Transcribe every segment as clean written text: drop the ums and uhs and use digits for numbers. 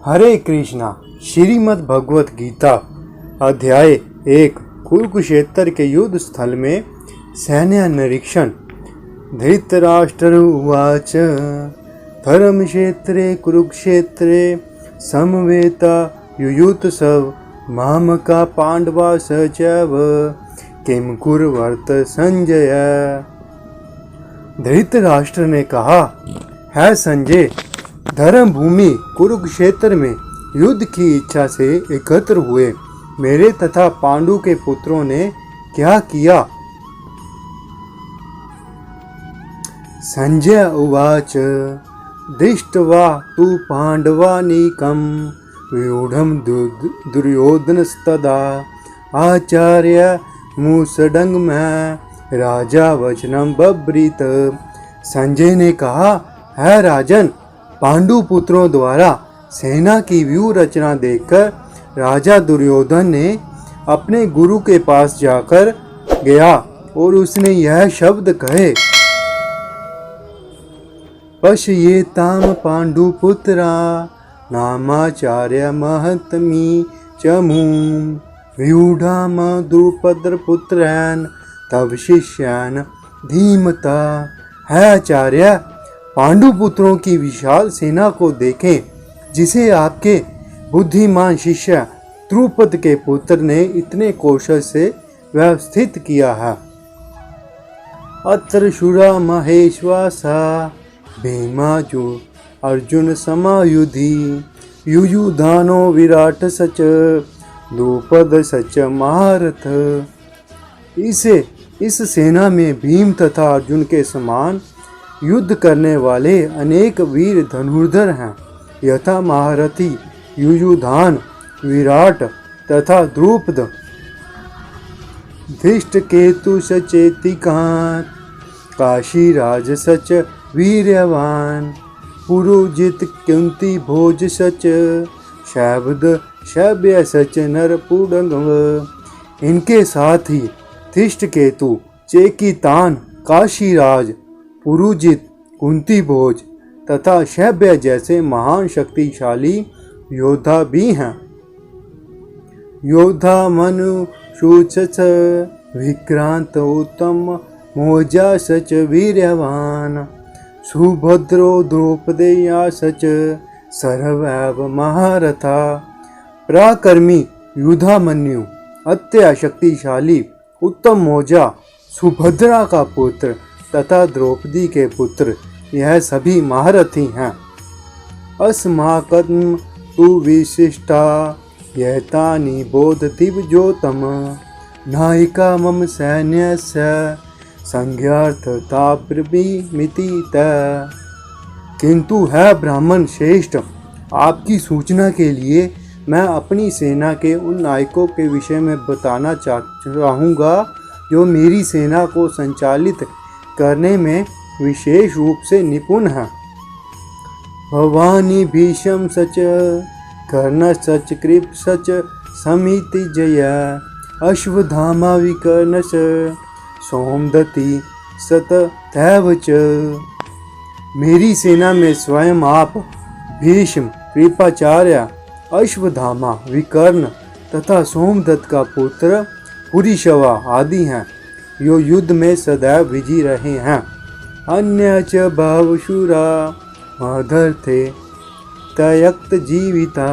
हरे कृष्णा। श्रीमद् भगवत गीता अध्याय 1। कुरुक्षेत्र के युद्ध स्थल में सैन्य निरीक्षण। धृतराष्ट्र उवाच धर्मक्षेत्रे कुरुक्षेत्रे समवेता युयुत्सव मामका पांडवा सचैव किम कुर्वत संजय। धृतराष्ट्र ने कहा, है संजय, धर्म भूमि कुरुक्षेत्र में युद्ध की इच्छा से एकत्र हुए मेरे तथा पांडु के पुत्रों ने क्या किया। संजय उवाच दृष्ट्वा तु पांडवानीकं व्यूढ़ं दुर्योधनस्तदा आचार्य मुसडंग में राजा वचनम बब्रीत। संजय ने कहा, है राजन, पांडु पुत्रों द्वारा सेना की व्यूह रचना देखकर राजा दुर्योधन ने अपने गुरु के पास जाकर गया और उसने यह शब्द कहे, पश्येताम पांडु पुत्रा नामाचार्य महतमी चमूम व्यूढ़ाम द्रुपद पुत्रैन तव शिष्यान धीमता। है आचार्य, पांडु पुत्रों की विशाल सेना को देखें जिसे आपके बुद्धिमान शिष्य द्रुपद के पुत्र ने इतने कौशल से व्यवस्थित किया है। अत्र शूरा महेश्वासा भीमाजु अर्जुन समायुधि युयुधानो विराट सच द्रुपद सच महारथ। इस सेना में भीम तथा अर्जुन के समान युद्ध करने वाले अनेक वीर धनुर्धर हैं, यथा महारथी युयुधान, विराट तथा द्रुपद। धृष्टकेतु सचेतिकांत काशीराज सच वीर्यवान पुरुजित कुंती भोज सच शब्द शव्य सच नरपुडंग। इनके साथ ही धृष्टकेतु, चेकितान, काशीराज, पुरुजित, कुंती भोज तथा शैब्य जैसे महान शक्तिशाली योद्धा भी हैं। योद्धा मनु शुच विक्रांत उत्तम मोजा सच वीर्यवान सुभद्रो द्रौपदेया सच सर्वैव महारथा। पराक्रमी युधामन्यु, अत्य शक्तिशाली उत्तम मौजा, सुभद्रा का पुत्र तथा द्रौपदी के पुत्र, यह सभी महारथी हैं। अस्माकं तु विशिष्टा यतानि बोधतिव्योतम नायिका मम सैन्यस्य संज्ञार्थता ब्रवीमिति त। किंतु है ब्राह्मण श्रेष्ठ, आपकी सूचना के लिए मैं अपनी सेना के उन नायकों के विषय में बताना चाहूँगा जो मेरी सेना को संचालित करने में विशेष रूप से निपुण है। भवानी भीषम सच कर्ण सच कृप सच समिति जय अश्वत्थामा विकर्ण सोमदत्ति सत तैव च। मेरी सेना में स्वयं आप, भीष्म, कृपाचार्य, अश्वत्थामा, विकर्ण तथा सोमदत्त का पुत्र पुरीशवा आदि हैं, जो युद्ध में सदैव विजयी रहे हैं। अन्य च बहुशूरा मदर्थे तयक्त जीविता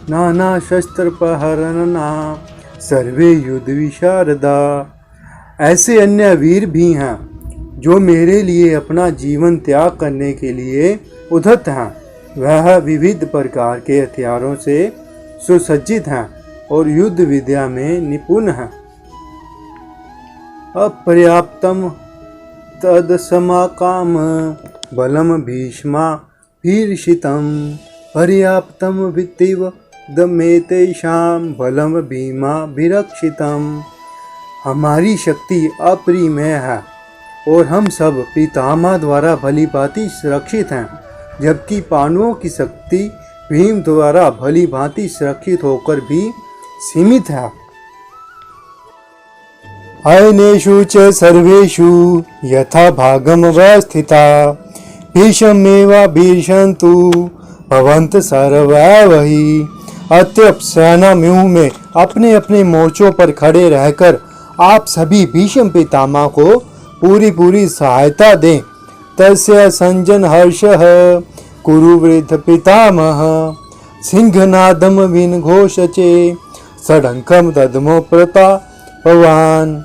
नाना शस्त्र प्रहरना सर्वे युद्ध विशारदा। ऐसे अन्य वीर भी हैं जो मेरे लिए अपना जीवन त्याग करने के लिए उद्यत हैं। वह विविध प्रकार के हथियारों से सुसज्जित हैं और युद्ध विद्या में निपुण हैं। अपर्याप्तम तदसमाकाम बलम भीष्मा भीर्षितम पर्याप्तम वित्तिव दमेतेषां बलम भीमा विरक्षितम। हमारी शक्ति अपरिमेय है और हम सब पितामह द्वारा भली भांति सुरक्षित हैं, जबकि पांडवों की शक्ति भीम द्वारा भली भांति सुरक्षित होकर भी सीमित है। अयनेषु च सर्वेषु यथा भागम वस्थिता भीष्मेवा भीषन्तु भवंत सर्वैवहि। अत्यप सेना व्यूह में अपने अपने मोर्चों पर खड़े रहकर आप सभी भीष्म पितामह को पूरी सहायता दें। तस्य संजन हर्षः कुरु वृद्ध पितामह सिंहनादम विन घोषचे सडंकम ददमो प्रतापवान।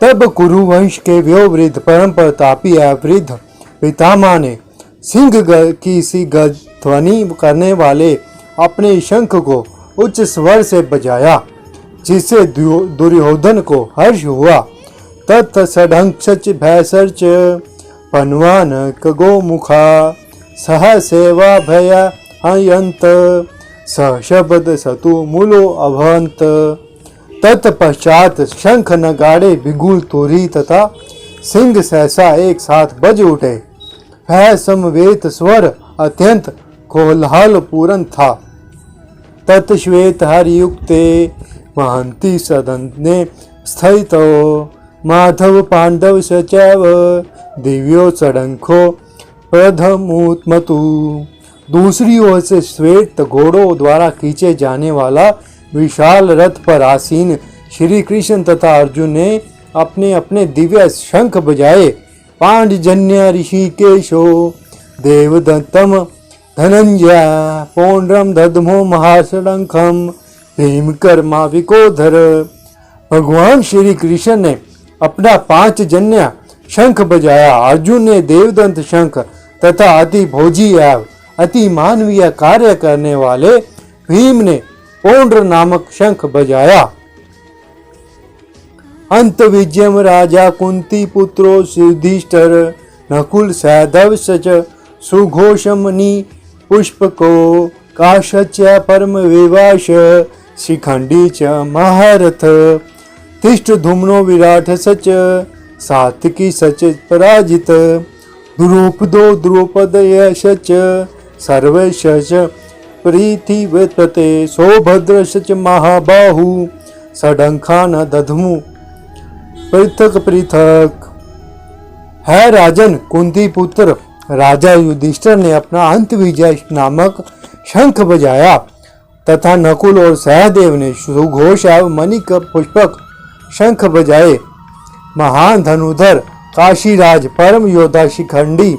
तब कुरु वंश के व्योवृद्ध परम प्रतापी वृद्ध पितामह ने सिंह की सी ध्वनि करने वाले अपने शंख को उच्च स्वर से बजाया, जिससे दुर्योधन को हर्ष हुआ। तत् सडंक्ष भैसर्च पन्वान कगो मुखा सह सेवा भया हयंत सशब्द सतु मूलो अभंत। तत्पश्चात शंख नगाड़े बिगुल तोरी तथा सिंह सहसा एक साथ बज उठे। वह समवेत स्वर अत्यंत कोलाहल पूर्ण था। तत्श्वेत हरियुक्ते महंती सदन ने स्थित माधव पांडव सचैव दिव्यो सडंखो प्रधमुत्मतु। दूसरी ओर से श्वेत घोड़ों द्वारा खींचे जाने वाला विशाल रथ पर आसीन श्री कृष्ण तथा अर्जुन ने अपने अपने दिव्य शंख बजाए। पांडजन्य ऋषिकेशो देवदत्तम धनंजय पौंड्रम दधमो महासडंखम भीमकर्मा विकोधर। भगवान श्री कृष्ण ने अपना 5 जन्य शंख बजाया। अर्जुन ने देवदंत शंख तथा अति भोजी एवं अति मानवीय कार्य करने वाले भीम ने पौंड्र नामक शंख बजाया। अंत विजयम राजा कुंती पुत्रो युधिष्ठिर नकुल सहदेव सच सुघोषमणि पुष्पको काश्य परम विवाश शिखंडी च महारथ तिष्ठ धूम्नो विराट सच सात्विकी सच पराजित द्रुपदो द्रुपदय सच सर्वश प्रीति वितते सौभद्र सच महाबाहु सडंखा न दधमु पृथक पृथक। है राजन, कुंती पुत्र राजा युधिष्ठिर ने अपना अंत विजय नामक शंख बजाया तथा नकुल और सहदेव ने सुघोष एवं मणिक पुष्पक शंख बजाए। महान धनुधर काशीराज परम योद्धा शिखंडी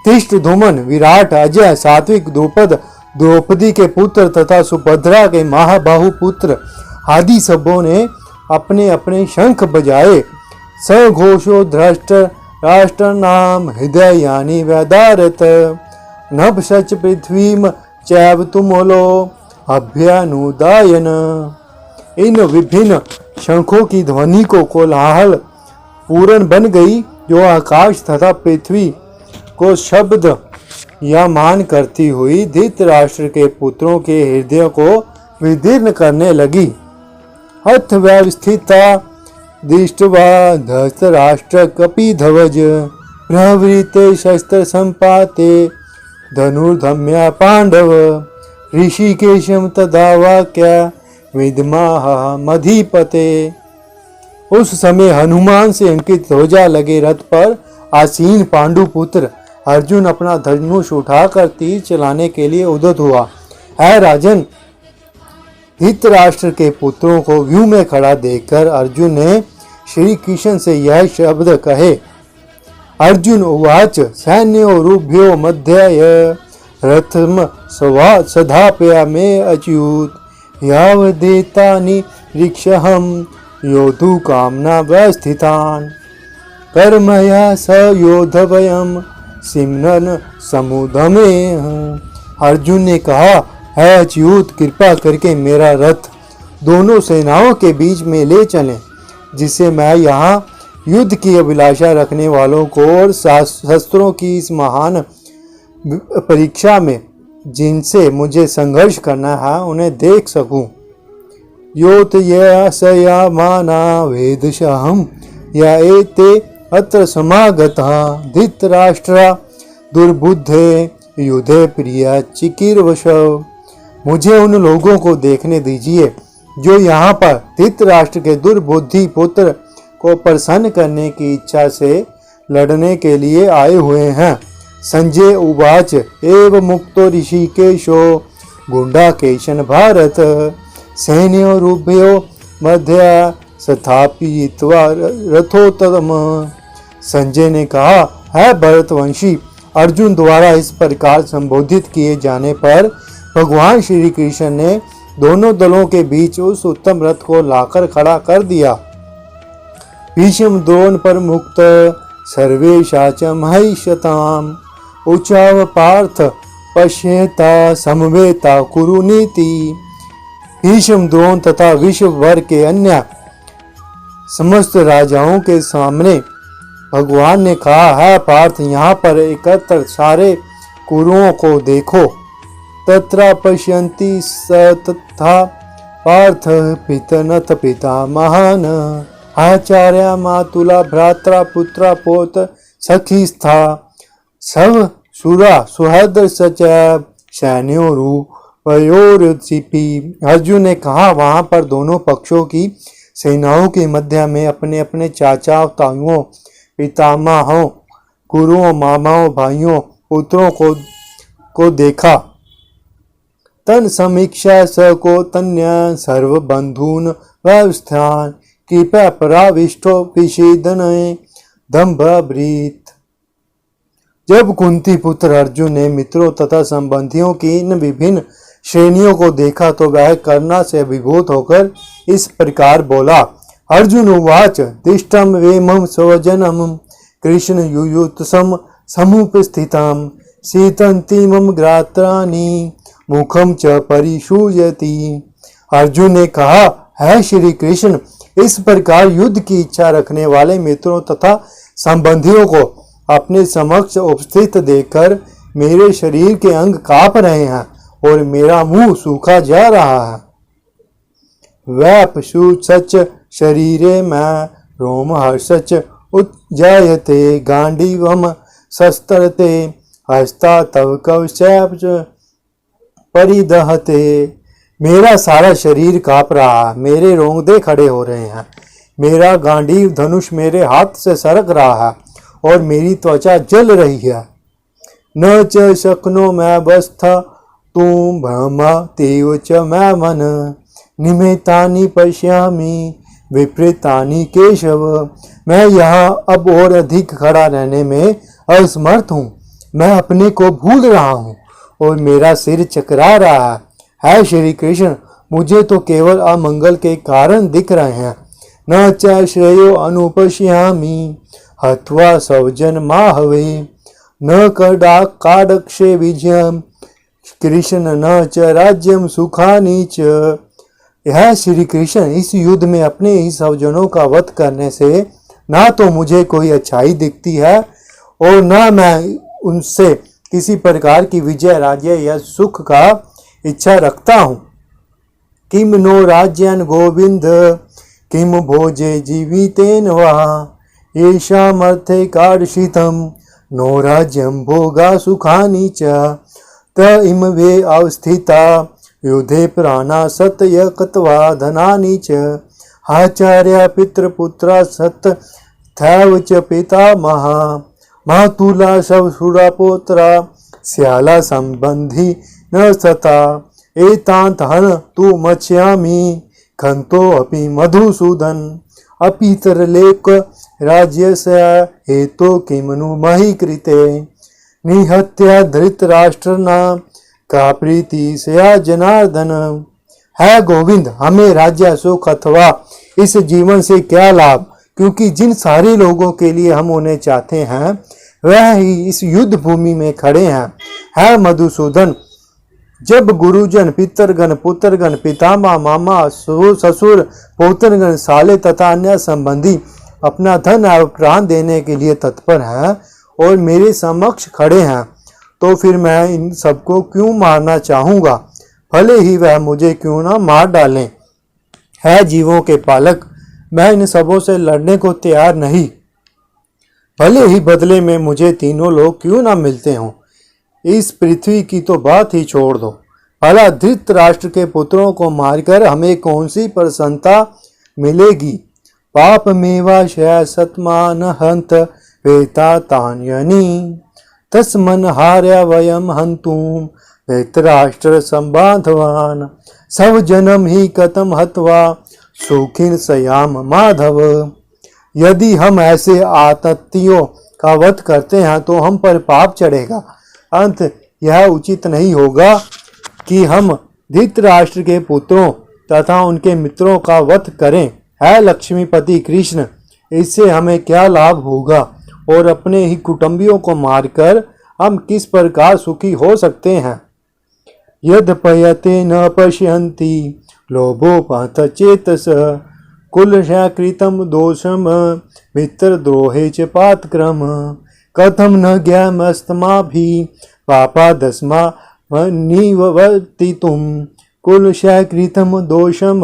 तिष्ठ धूमन विराट अजय सात्विक द्रुपद द्रौपदी के पुत्र तथा सुभद्रा के महाबाहु पुत्र आदि सबों ने अपने अपने शंख बजाए। सघोषो धृष्ट राष्ट्र नाम हृदय यानी वैदारत नभ सच पृथ्वीम चैव तुमोलो अभ्यानुदायन। इन विभिन्न शंखों की ध्वनि को कोलाहल पूर्ण बन गई, जो आकाश तथा पृथ्वी को शब्द या मान करती हुई धृतराष्ट्र के पुत्रों के हृदय को विदीर्ण करने लगी। अथ व्यवस्थिता दृष्ट्वा धृतराष्ट्र कपिध्वज प्रवृत्ते शस्त्र संपाते धनुर्धम्या पांडव ऋषिकेशम तदा वाक्य विद्माह मधीपते। उस समय हनुमान से अंकित ध्वजा लगे रथ पर आसीन पांडु पुत्र अर्जुन अपना धनुष उठाकर तीर चलाने के लिए उद्यत हुआ। है राजन, धृतराष्ट्र के पुत्रों को व्यूह में खड़ा देखकर अर्जुन ने श्री कृष्ण से यह शब्द कहे। अर्जुन उवाच सैन्योरुभ्यो मध्याय रथम सधापया में अच्युत यावदेतानि ऋक्षहम योधु कामना व्यस्थितान कर्मया स योधवयम सिमनन समुदमे। अर्जुन ने कहा, है अच्युत, कृपा करके मेरा रथ दोनों सेनाओं के बीच में ले चलें, जिससे मैं यहाँ युद्ध की अभिलाषा रखने वालों को और शस्त्रों की इस महान परीक्षा में जिनसे मुझे संघर्ष करना है उन्हें देख सकूं। योत यया माना वेदशहम या एते अत्र समागतः धृतराष्ट्रा दुर्बुद्धे युधे प्रिया चिकीर्वशव। मुझे उन लोगों को देखने दीजिए जो यहाँ पर धृतराष्ट्र के दुर्बुद्धि पुत्र को प्रसन्न करने की इच्छा से लड़ने के लिए आए हुए हैं। संजय उवाच एव मुक्तो ऋषिकेशो गुंडाकेशन भारत सैन्योरुभयो मध्य स्थापित्वा रथोत्तम। संजय ने कहा, है भरतवंशी, अर्जुन द्वारा इस प्रकार संबोधित किए जाने पर भगवान श्री कृष्ण ने दोनों दलों के बीच उस उत्तम रथ को लाकर खड़ा कर दिया। भीष्म द्रोण पर मुक्त सर्वेशा च महिष्यताम उचाव पार्थ पश्येता समवेता कुरु नीति। भीष्म द्रोण तथा विश्व भर के अन्य समस्त राजाओं के सामने भगवान ने कहा, है पार्थ, यहाँ पर एकत्र सारे कुरुओं को देखो। तत्र पश्यन्ति तथा पार्थ पितनथ पिता महान आचार्य मातुला भ्रात्रा पुत्रा पोत सखी स्था सब सुरा सुहृद सच सैन्योरुपयोरसिपि। अर्जुन ने कहा, वहां पर दोनों पक्षों की सेनाओं के मध्य में अपने अपने चाचा ताइयों पितामहों गुरुओं मामाओं भाइयों पुत्रों को देखा। तन समीक्षा स को तन्य सर्व बंधून व्यवस्थान कृपया पराविष्टो विषेदन दम्भब्रीत। जब कुंती पुत्र अर्जुन ने मित्रों तथा संबंधियों की इन विभिन्न श्रेणियों को देखा तो वह करुणा से विभूत होकर इस प्रकार बोला। अर्जुन उवाच दिष्टम वेमं स्वजनम कृष्ण युयुत्सम समुपस्थितम शीतंतिमं ग्रात्राणि मुखम च परिशूयति। अर्जुन ने कहा, है श्री कृष्ण, इस प्रकार युद्ध की इच्छा रखने वाले मित्रों तथा संबंधियों को अपने समक्ष उपस्थित देखकर मेरे शरीर के अंग कांप रहे हैं और मेरा मुंह सूखा जा रहा है। वैपशु सच शरीरे में रोम हर्षच उज्जायते गांडीवम शस्त्रते हस्ता तव कवच परिदहते। मेरा सारा शरीर कांप रहा है, मेरे रोंगटे खड़े हो रहे हैं, मेरा गांडीव धनुष मेरे हाथ से सरक रहा है और मेरी त्वचा जल रही है। न च शक्नो मैं बस्था तुम ब्रह्म तेव च मैं मन निमेतानि पश्यामि विपरीतानि केशव। मैं यहाँ अब और अधिक खड़ा रहने में असमर्थ हूँ, मैं अपने को भूल रहा हूँ और मेरा सिर चकरा रहा है श्री कृष्ण, मुझे तो केवल अमंगल के कारण दिख रहे हैं। न च श्रेयो अनुपश्यामि हत्वा सौजन माहवे न काडक्षे विजयम कृष्ण न च राज्यम सुखानि च। यह श्री कृष्ण, इस युद्ध में अपने ही सौजनों का वध करने से ना तो मुझे कोई अच्छाई दिखती है और ना मैं उनसे किसी प्रकार की विजय राज्य या सुख का इच्छा रखता हूँ। किम नो राज्यन गोविंद किम भोजे जीवितेन वा येषामर्थे कार्षितम नो राज्यम भोगा सुखानि च त इमवे अवस्थिता युद्धे प्राणा सत्यकत्वा धनानि च आचार्य पितृपुत्रा सत थैव च पितामहा मातुला शवसुरापोत्रा श्याला संबंधी न सता एतांत हन तु मत्स्यामि खंतो अपि मधुसूदन अपीतरलेक राज्यस्य हेतो किमनु मही कृते निहत्या धृतराष्ट्रना का प्रीति सया जनार्दन। है गोविंद, हमें राज्य सुख अथवा इस जीवन से क्या लाभ, क्योंकि जिन सारे लोगों के लिए हम उन्हें चाहते हैं वह ही इस युद्ध भूमि में खड़े हैं। है मधुसूदन, जब गुरुजन पितरगण पुत्रगण पितामह मामा ससुर पौत्रगण साले तथा अन्य संबंधी अपना धन एवं प्राण देने के लिए तत्पर हैं और मेरे समक्ष खड़े हैं, तो फिर मैं इन सबको क्यों मारना चाहूँगा, भले ही वह मुझे क्यों ना मार डालें। है जीवों के पालक, मैं इन सबों से लड़ने को तैयार नहीं, भले ही बदले में मुझे तीनों लोग क्यों ना मिलते हों। इस पृथ्वी की तो बात ही छोड़ दो, भला धृतराष्ट्र के पुत्रों को मारकर हमें कौन सी प्रसन्नता मिलेगी। पाप मेवा शय सतमान हंत वेता तान्यनी तस्मन्हार्य वयम हन्तुं धृतराष्ट्र संबाधवान सब जन्म ही कतम हत्वा सुखिन सयाम माधव। यदि हम ऐसे आततियों का वध करते हैं तो हम पर पाप चढ़ेगा। अंत यह उचित नहीं होगा कि हम धृतराष्ट्र के पुत्रों तथा उनके मित्रों का वध करें। है लक्ष्मीपति कृष्ण, इससे हमें क्या लाभ होगा और अपने ही कुटुंबियों को मारकर हम किस प्रकार सुखी हो सकते हैं। यद्यपयते न पश्यन्ति लोभोपहत चेतस कुलशकृतं दोषम मित्रद्रोहे च पातक्रम कथम न ज्ञानमस्तमाभिः पापादस्मा निवर्तितुं कुलशकृतं दोषम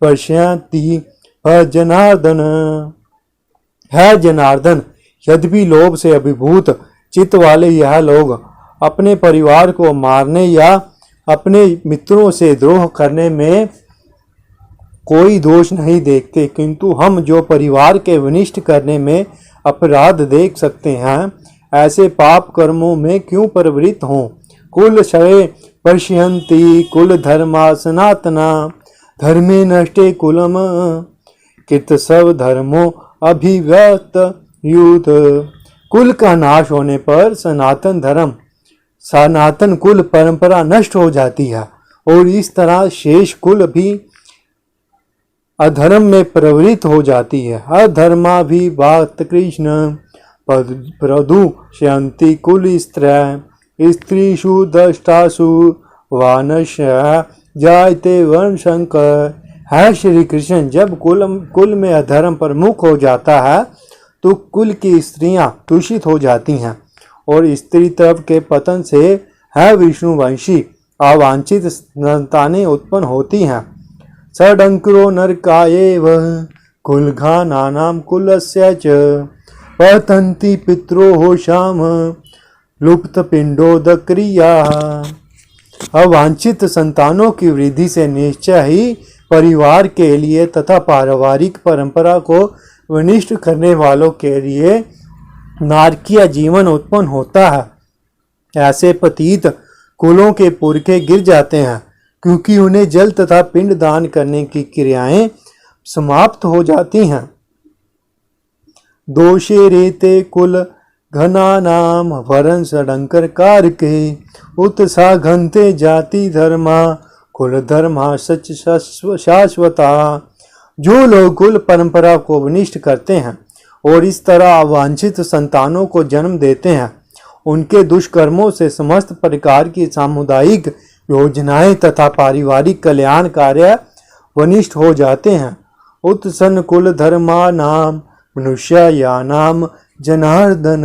पश्यन्ति जनार्दन। है जनार्दन, यद्यपि लोभ से अभिभूत चित्त वाले यह लोग अपने परिवार को मारने या अपने मित्रों से द्रोह करने में कोई दोष नहीं देखते, किंतु हम जो परिवार के विनिष्ट करने में अपराध देख सकते हैं, ऐसे पाप कर्मों में क्यों प्रवृत्त हों। कुल क्षये पश्यन्ति कुल धर्मा सनातना धर्मे नष्टे कुलम कित सब धर्मो अभिव्यक्त युत। कुल का नाश होने पर सनातन कुल परंपरा नष्ट हो जाती है और इस तरह शेष कुल भी अधर्म में प्रवृत्त हो जाती है। अधर्मा भी बात कृष्ण प्रदूषयन्ति कुल स्त्रीषु दष्टासु वानश्य जायते वर्णशंकर। है श्री कृष्ण, जब कुल में अधर्म प्रमुख हो जाता है तो कुल की स्त्रियां दूषित हो जाती हैं और स्त्री तर्फ के पतन से है विष्णुवंशी अवांछित संतानें उत्पन्न होती हैं। षडंकुरो नरकायेव कुलघानानां कुलस्य च पतन्ति पित्रोः शाम लुप्त पिंडोदक्रियाः। अवांछित संतानों की वृद्धि से निश्चय ही परिवार के लिए तथा पारिवारिक परंपरा को विनिष्ट करने वालों के लिए नारकीय जीवन उत्पन्न होता है। ऐसे पतित कुलों के पुरखे गिर जाते हैं क्योंकि उन्हें जल तथा पिंड दान करने की क्रियाएं समाप्त हो जाती हैं। दोषे रेते कुल घना नाम वरन षडंकर कारके उत्साह घनते जाति धर्मा कुल धर्मा सच शाश्वता। जो लोग कुल परंपरा को विनिष्ट करते हैं और इस तरह अवांछित संतानों को जन्म देते हैं, उनके दुष्कर्मों से समस्त प्रकार की सामुदायिक योजनाएं तथा पारिवारिक कल्याण कार्य वनिष्ठ हो जाते हैं। उत्सन्न कुल धर्मा नाम मनुष्यानाम जनार्दन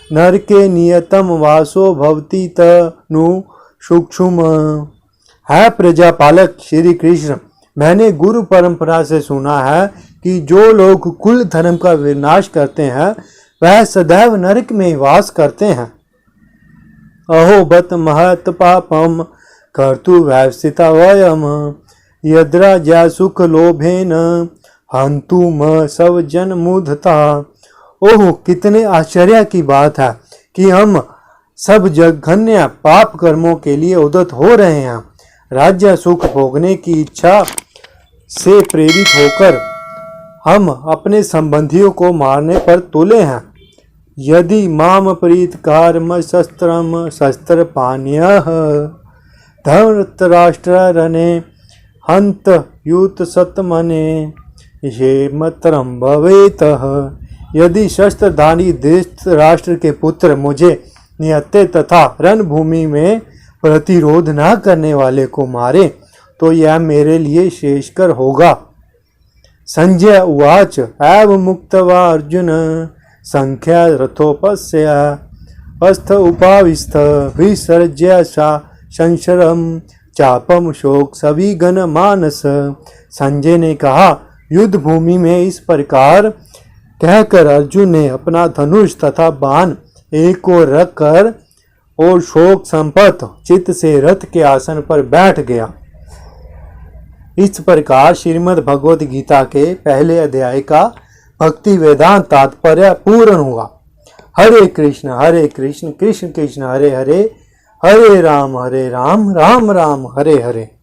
नरके नियतम वासो भवति तनु सूक्ष्म। है प्रजापालक श्री कृष्ण, मैंने गुरु परंपरा से सुना है कि जो लोग कुल धर्म का विनाश करते हैं वह सदैव नरक में वास करते हैं। अहो बत महत पापम कर्तु व्यवस्थिता वयम यद्राजा सुख लोभेन हंतु म सब जन मुधता। ओह, कितने आश्चर्य की बात है कि हम सब जघन्य पाप कर्मों के लिए उद्यत हो रहे हैं। राज्य सुख भोगने की इच्छा से प्रेरित होकर हम अपने संबंधियों को मारने पर तुले हैं। यदि माम प्रीत कार्म शस्त्र पान्यः धर्तराष्ट्र रणे हंत यूत सतमने ये मतरम भवेतः। यदि शस्त्रधारी धृतराष्ट्र के पुत्र मुझे निहत्ते तथा रणभूमि में प्रतिरोध न करने वाले को मारे तो यह मेरे लिए श्रेयस्कर होगा। संजय उवाच एव मुक्त्वा अर्जुन संख्या रथोपस्य अस्थ उपाविस्थ विसर्ज्य संशरम चापम शोक सविगन मानस। संजय ने कहा, युद्ध भूमि में इस प्रकार कहकर अर्जुन ने अपना धनुष तथा बाण एक को रख कर और शोक संपत्त चित्त से रथ के आसन पर बैठ गया। इस प्रकार श्रीमद् भगवद गीता के पहले अध्याय का भक्ति वेदांत तात्पर्य पूर्ण हुआ। हरे कृष्ण कृष्ण कृष्ण हरे हरे, हरे राम राम राम हरे हरे।